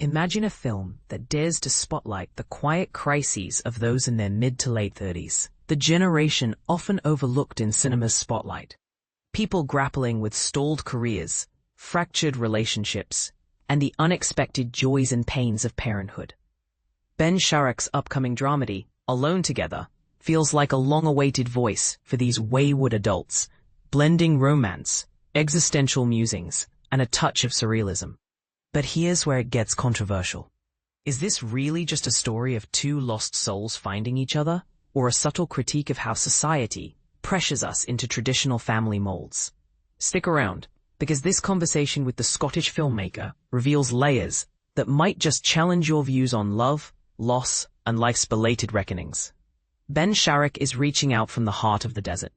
Imagine a film that dares to spotlight the quiet crises of those in their mid to late 30s, the generation often overlooked in cinema's spotlight. People grappling with stalled careers, fractured relationships, and the unexpected joys and pains of parenthood. Ben Sharrock's upcoming dramedy, Alone Together, feels like a long-awaited voice for these wayward adults, blending romance, existential musings, and a touch of surrealism. But here's where it gets controversial. Is this really just a story of two lost souls finding each other, or a subtle critique of how society pressures us into traditional family molds? Stick around, because this conversation with the Scottish filmmaker reveals layers that might just challenge your views on love, loss, and life's belated reckonings. Ben Sharrock is reaching out from the heart of the desert.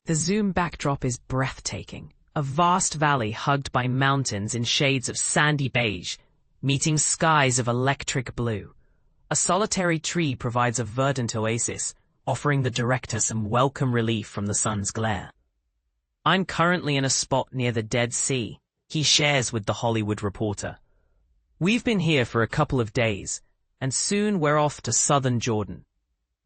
The Zoom backdrop is breathtaking. A vast valley hugged by mountains in shades of sandy beige, meeting skies of electric blue. A solitary tree provides a verdant oasis, offering the director some welcome relief from the sun's glare. "I'm currently in a spot near the Dead Sea," he shares with The Hollywood Reporter. "We've been here for a couple of days, and soon we're off to southern Jordan."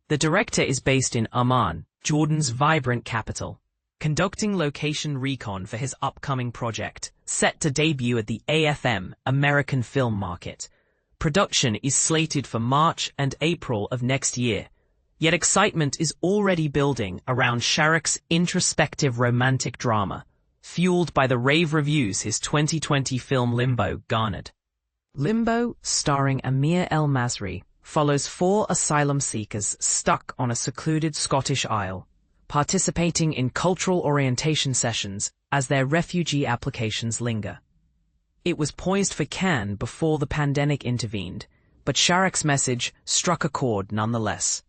The director is based in Amman, Jordan's vibrant capital, conducting location recon for his upcoming project, set to debut at the AFM, American Film Market. Production is slated for March and April of next year, yet excitement is already building around Sharrock's introspective romantic drama, fueled by the rave reviews his 2020 film Limbo garnered. Limbo, starring El-Masry, follows 4 asylum seekers stuck on a secluded Scottish isle, participating in cultural orientation sessions as their refugee applications linger. It was poised for Cannes before the pandemic intervened, but Sharrock's message struck a chord nonetheless.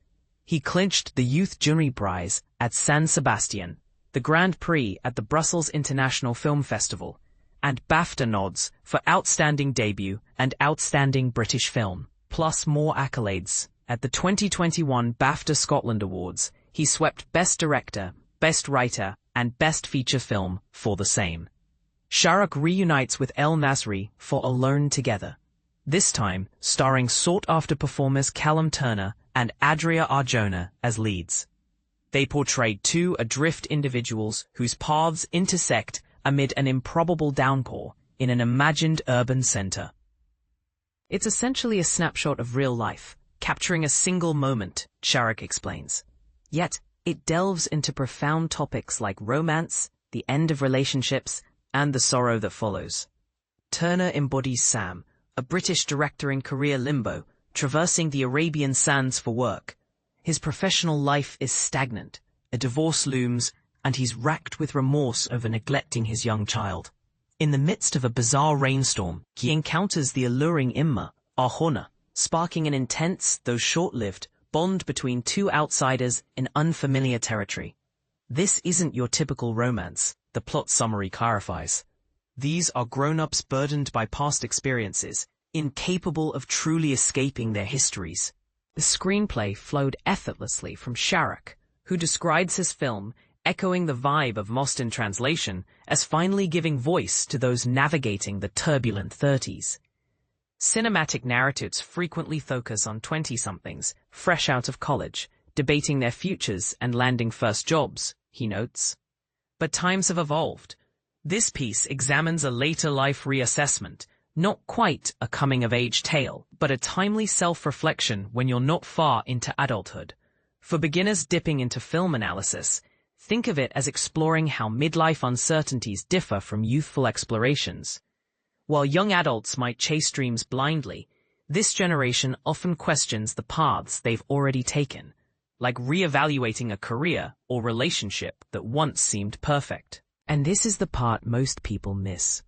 He clinched the Youth Jury Prize at San Sebastian, the Grand Prix at the Brussels International Film Festival, and BAFTA nods for Outstanding Debut and Outstanding British Film, plus more accolades. At the 2021 BAFTA Scotland Awards, he swept Best Director, Best Writer, and Best Feature Film for the same. Sharrock reunites with El-Masry for Alone Together, this time starring sought-after performers Callum Turner and Adria Arjona as leads. They portrayed 2 adrift individuals whose paths intersect amid an improbable downpour in an imagined urban center. It's essentially a snapshot of real life, capturing a single moment, Sharrock explains. Yet, it delves into profound topics like romance, the end of relationships, and the sorrow that follows. Turner embodies Sam, a British director in career limbo, traversing the Arabian sands for work. His professional life is stagnant, a divorce looms, and he's racked with remorse over neglecting his young child. In the midst of a bizarre rainstorm, he encounters the alluring Imma, Arjona, sparking an intense, though short-lived, bond between 2 outsiders in unfamiliar territory. This isn't your typical romance, the plot summary clarifies. These are grown-ups burdened by past experiences, incapable of truly escaping their histories. The screenplay flowed effortlessly from Sharrock, who describes his film, echoing the vibe of Lost in Translation, as finally giving voice to those navigating the turbulent 30s. Cinematic narratives frequently focus on 20-somethings, fresh out of college, debating their futures and landing first jobs, he notes. But times have evolved. This piece examines a later life reassessment, not quite a coming-of-age tale, but a timely self-reflection when you're not far into adulthood. For beginners dipping into film analysis, think of it as exploring how midlife uncertainties differ from youthful explorations. While young adults might chase dreams blindly, this generation often questions the paths they've already taken, like reevaluating a career or relationship that once seemed perfect. And this is the part most people miss.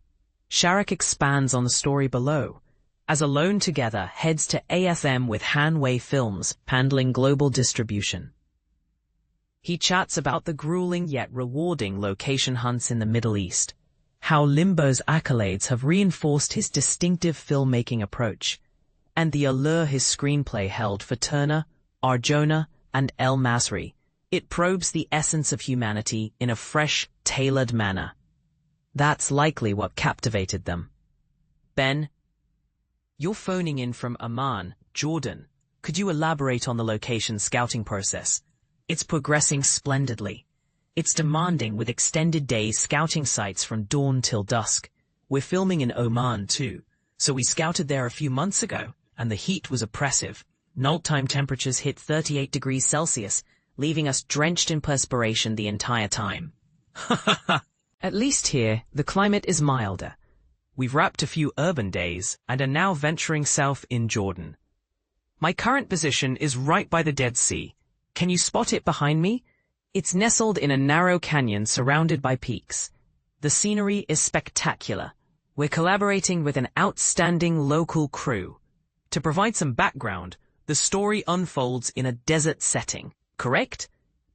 Sharrock expands on the story below, as Alone Together heads to AFM with Hanway Films handling global distribution. He chats about the grueling yet rewarding location hunts in the Middle East, how Limbo's accolades have reinforced his distinctive filmmaking approach, and the allure his screenplay held for Turner, Arjona, and El-Masry. It probes the essence of humanity in a fresh, tailored manner. That's likely what captivated them. Ben, You're phoning in from Amman, Jordan. Could you elaborate on the location scouting process? It's progressing splendidly. It's demanding with extended days scouting sites from dawn till dusk. We're filming in Oman too, so we scouted there a few months ago, and the heat was oppressive. Nighttime temperatures hit 38 degrees Celsius, leaving us drenched in perspiration the entire time. At least here, the climate is milder. We've wrapped a few urban days and are now venturing south in Jordan. My current position is right by the Dead Sea. Can you spot it behind me? It's nestled in a narrow canyon surrounded by peaks. The scenery is spectacular. We're collaborating with an outstanding local crew. To provide some background, the story unfolds in a desert setting, correct?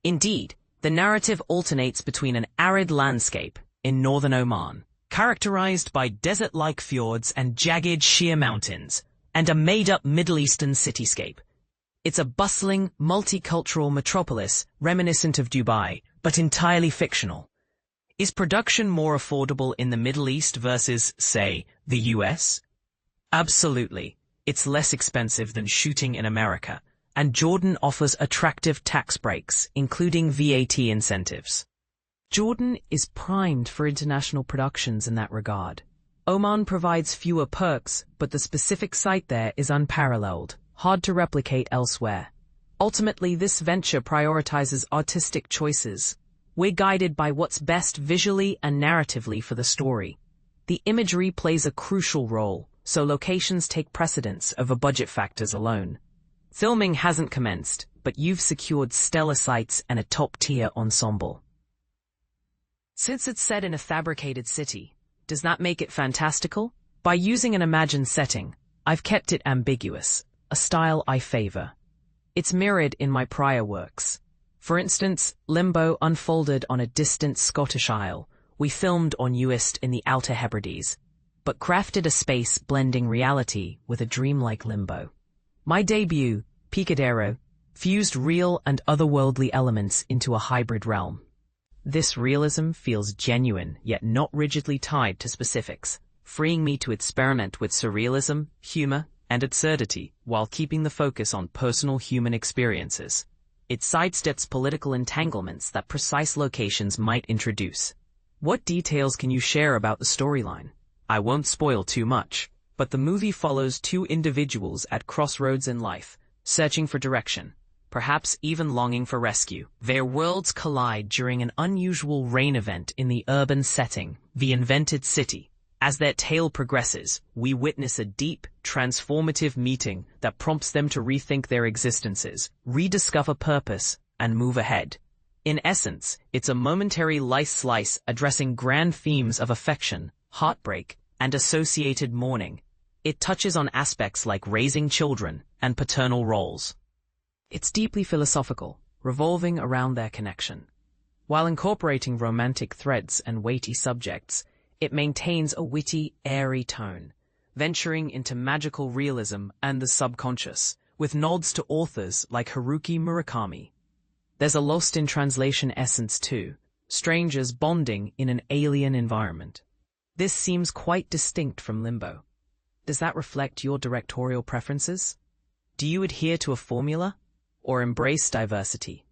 Indeed, the narrative alternates between an arid landscape in northern Oman, characterized by desert-like fjords and jagged sheer mountains, and a made-up Middle Eastern cityscape. It's a bustling, multicultural metropolis reminiscent of Dubai, but entirely fictional. Is production more affordable in the Middle East versus, say, the US? Absolutely. It's less expensive than shooting in America, and Jordan offers attractive tax breaks, including VAT incentives. Jordan is primed for international productions in that regard. Oman provides fewer perks, but the specific site there is unparalleled, hard to replicate elsewhere. Ultimately, this venture prioritizes artistic choices. We're guided by what's best visually and narratively for the story. The imagery plays a crucial role, so locations take precedence over budget factors alone. Filming hasn't commenced, but you've secured stellar sites and a top-tier ensemble. Since it's set in a fabricated city, does that make it fantastical? By using an imagined setting, I've kept it ambiguous, a style I favor. It's mirrored in my prior works. For instance, Limbo unfolded on a distant Scottish isle. We filmed on Uist in the Outer Hebrides, but crafted a space blending reality with a dreamlike limbo. My debut, Picadero, fused real and otherworldly elements into a hybrid realm. This realism feels genuine, yet not rigidly tied to specifics, freeing me to experiment with surrealism, humor, and absurdity, while keeping the focus on personal human experiences. It sidesteps political entanglements that precise locations might introduce. What details can you share about the storyline? I won't spoil too much, but the movie follows two individuals at crossroads in life, searching for direction, perhaps even longing for rescue. Their worlds collide during an unusual rain event in the urban setting, the invented city. As their tale progresses, we witness a deep, transformative meeting that prompts them to rethink their existences, rediscover purpose, and move ahead. In essence, it's a momentary life slice addressing grand themes of affection, heartbreak, and associated mourning. It touches on aspects like raising children and paternal roles. It's deeply philosophical, revolving around their connection. While incorporating romantic threads and weighty subjects, it maintains a witty, airy tone, venturing into magical realism and the subconscious, with nods to authors like Haruki Murakami. There's a lost-in-translation essence too, strangers bonding in an alien environment. This seems quite distinct from Limbo. Does that reflect your directorial preferences? Do you adhere to a formula, or embrace diversity?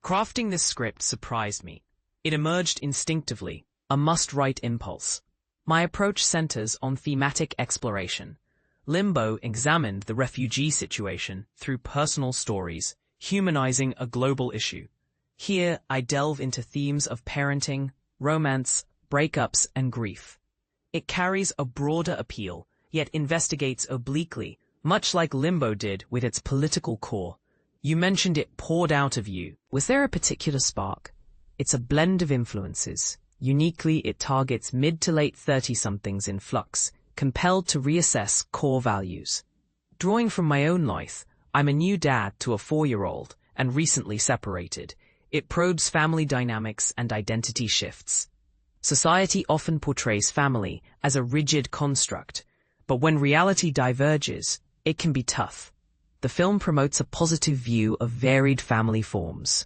Crafting this script surprised me. It emerged instinctively, a must-write impulse. My approach centers on thematic exploration. Limbo examined the refugee situation through personal stories, humanizing a global issue. Here, I delve into themes of parenting, romance, breakups, and grief. It carries a broader appeal, yet investigates obliquely, much like Limbo did with its political core. You mentioned it poured out of you. Was there a particular spark? It's a blend of influences. Uniquely, it targets mid to late 30-somethings in flux, compelled to reassess core values. Drawing from my own life, I'm a new dad to a 4-year-old and recently separated. It probes family dynamics and identity shifts. Society often portrays family as a rigid construct, but when reality diverges, it can be tough. The film promotes a positive view of varied family forms.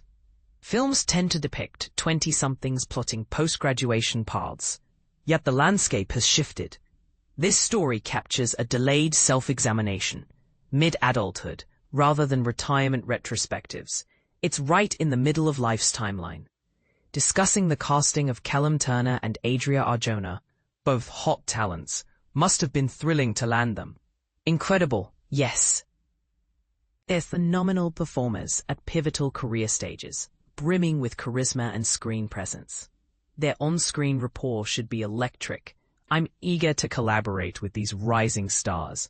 Films tend to depict 20-somethings plotting post-graduation paths, yet the landscape has shifted. This story captures a delayed self-examination, mid-adulthood, rather than retirement retrospectives. It's right in the middle of life's timeline. Discussing the casting of Callum Turner and Adria Arjona, both hot talents, must have been thrilling to land them. Incredible, yes. They're phenomenal performers at pivotal career stages, brimming with charisma and screen presence. Their on-screen rapport should be electric. I'm eager to collaborate with these rising stars.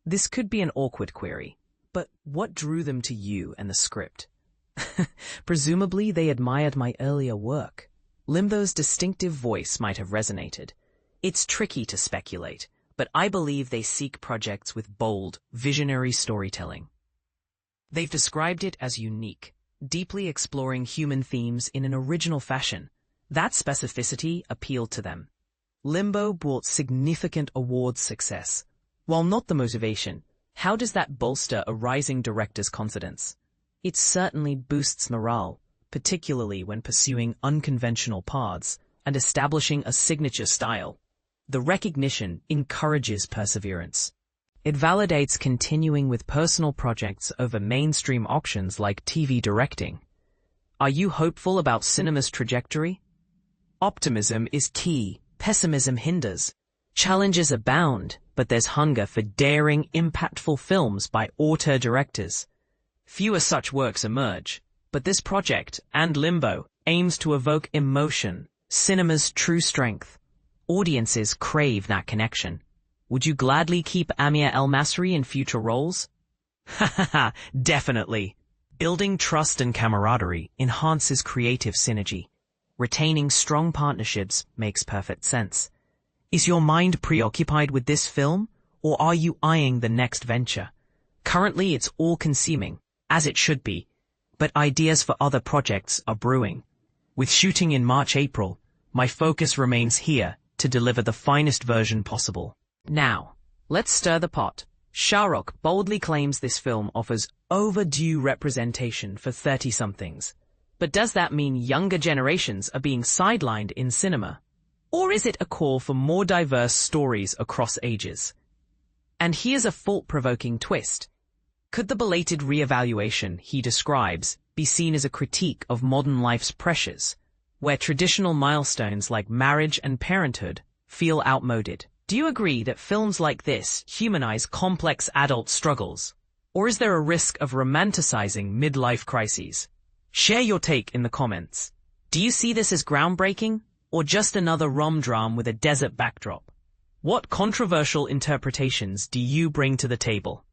This could be an awkward query, but what drew them to you and the script? Presumably they admired my earlier work. Limbo's distinctive voice might have resonated. It's tricky to speculate, but I believe they seek projects with bold, visionary storytelling. They've described it as unique, deeply exploring human themes in an original fashion. That specificity appealed to them. Limbo brought significant awards success. While not the motivation, how does that bolster a rising director's confidence? It certainly boosts morale, particularly when pursuing unconventional paths and establishing a signature style. The recognition encourages perseverance. It validates continuing with personal projects over mainstream options like TV directing. Are you hopeful about cinema's trajectory? Optimism is key. Pessimism hinders. Challenges abound, but there's hunger for daring, impactful films by auteur-directors. Fewer such works emerge, but this project, and Limbo, aims to evoke emotion, cinema's true strength. Audiences crave that connection. Would you gladly keep Amir El-Masry in future roles? Ha, definitely. Building trust and camaraderie enhances creative synergy. Retaining strong partnerships makes perfect sense. Is your mind preoccupied with this film, or are you eyeing the next venture? Currently it's all-consuming, as it should be, but ideas for other projects are brewing. With shooting in March-April, my focus remains here to deliver the finest version possible. Now, let's stir the pot. Sharrock boldly claims this film offers overdue representation for 30-somethings. But does that mean younger generations are being sidelined in cinema? Or is it a call for more diverse stories across ages? And here's a thought-provoking twist. Could the belated re-evaluation he describes be seen as a critique of modern life's pressures, where traditional milestones like marriage and parenthood feel outmoded? Do you agree that films like this humanize complex adult struggles? Or is there a risk of romanticizing midlife crises? Share your take in the comments. Do you see this as groundbreaking, or just another rom-dram with a desert backdrop? What controversial interpretations do you bring to the table?